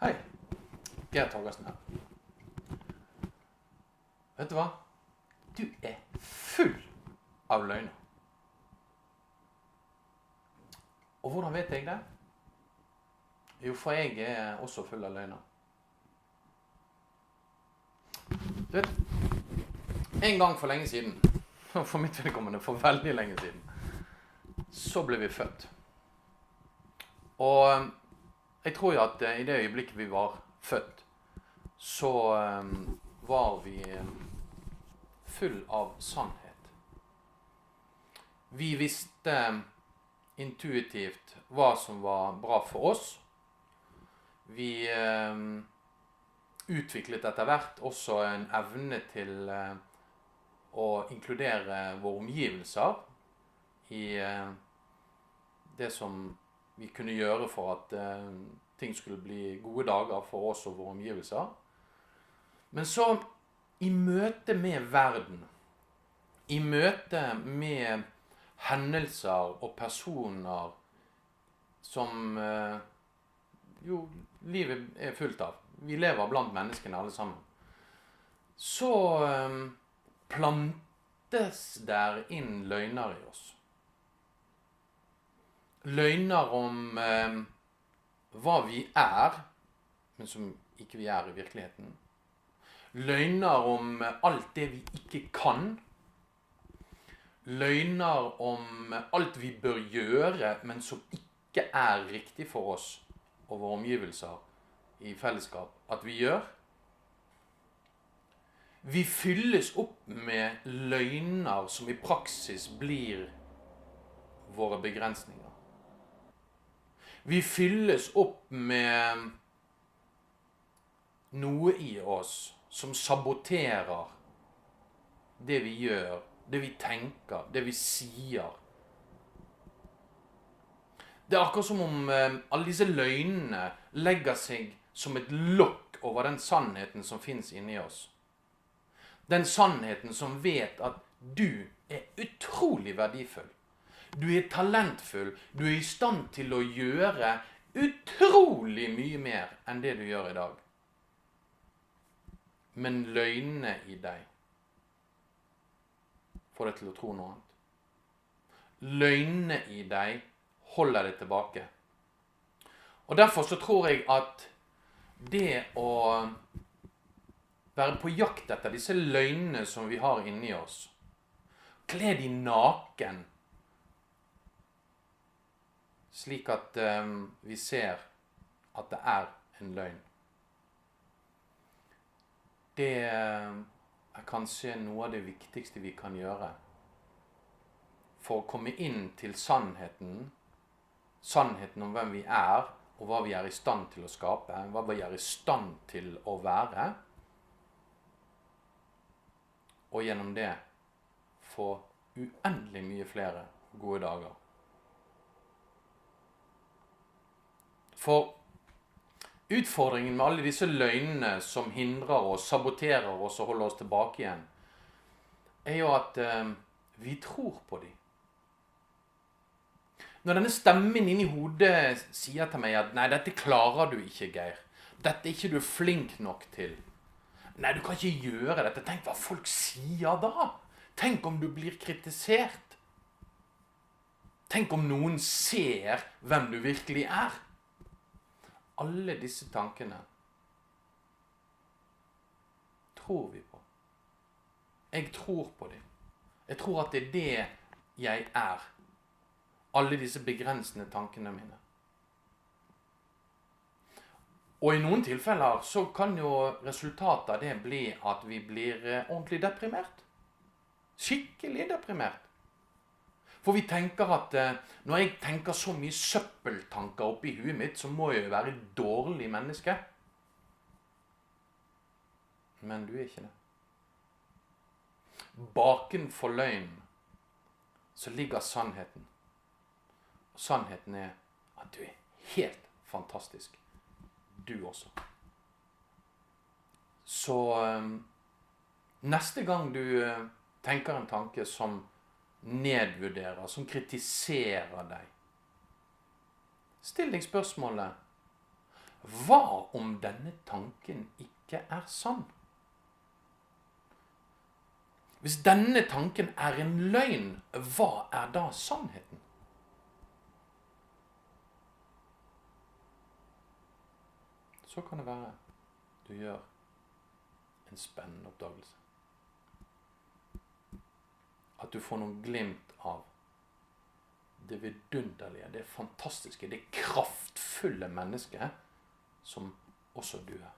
Hei, Gert Hågersen her. Vet du hva? Du er full av løgner. Og hvordan vet jeg det? Jo, for jeg er også full av løgner. Du vet, en gang for lenge siden, for mitt vedkommende for veldig lenge siden, så ble vi født. Og jeg tror jo at i det øyeblikket vi var født, så var vi full av sannhet. Vi visste intuitivt hva som var bra for oss. Vi utviklet etter hvert også en evne til å inkludere våre omgivelser i det som vi kunne gjøre for at ting skulle bli gode dager for oss og våre omgivelser. Men så, i møte med verden, i møte med hendelser og personer som jo livet er fullt av, vi lever blant menneskene alle sammen, så plantes der inn løgner i oss. Løgner om hva vi er, men som ikke vi er i virkeligheten. Løgner om alt det vi ikke kan. Løgner om alt vi bør gjøre, men som ikke er riktig for oss og våre omgivelser i fellesskap at vi gjør. Vi fylles opp med løgner som i praksis blir våre begrensninger. Vi fylles opp med noe i oss som saboterer det vi gjør, det vi tenker, det vi sier. Det er akkurat som om alle disse løgnene legger seg som et lokk over den sannheten som finnes inni oss. Den sannheten som vet at du er utrolig verdifull. Du er talentfull, du er i stand til å gjøre utrolig mye mer enn det du gjør i dag. Men løgnene i deg får deg til å tro noe annet. Løgnene i deg holder deg tilbake. Og derfor så tror jeg at det å være på jakt etter disse løgnene som vi har inni oss, kle de naken, slik at vi ser at det er en løgn. Det er kanskje noe av det viktigste vi kan gjøre for å komme inn til sannheten. Sannheten om hvem vi er, og hva vi er i stand til å skape, hva vi er i stand til å være. Og gjennom det få uendelig mye flere gode dager. For utfordringen med alle disse løgnene som hindrer oss, saboterer oss og holder oss tilbake igjen, er jo at vi tror på dem. Når denne stemmen inni hodet sier til meg at «Nei, dette klarer du ikke, Geir. Dette er ikke du flink nok til. Nei, du kan ikke gjøre dette. Tenk hva folk sier da. Tenk om du blir kritisert. Tenk om noen ser hvem du virkelig er.» Alle disse tankene tror vi på. Jeg tror på dem. Jeg tror at det er det jeg er. Alle disse begrensende tankene mine. Og i noen tilfeller så kan jo resultatet av det bli at vi blir ordentlig deprimert. Skikkelig deprimert. For vi tenker at når jeg tenker så mye søppeltanker oppi huet mitt, så må jeg jo være et dårlig menneske. Men du er ikke det. Bakenfor løgnen så ligger sannheten. Og sannheten er at du er helt fantastisk. Du også. Så neste gang du tenker en tanke som nedvurderer, som kritiserer deg, still deg spørsmålet: hva om denne tanken ikke er sann? Hvis denne tanken er en løgn, hva er da sannheten? Så kan det være du gjør en spennende oppdagelse. At du får noen glimt av det vidunderlige, det fantastiske, det kraftfulle mennesket som også du er.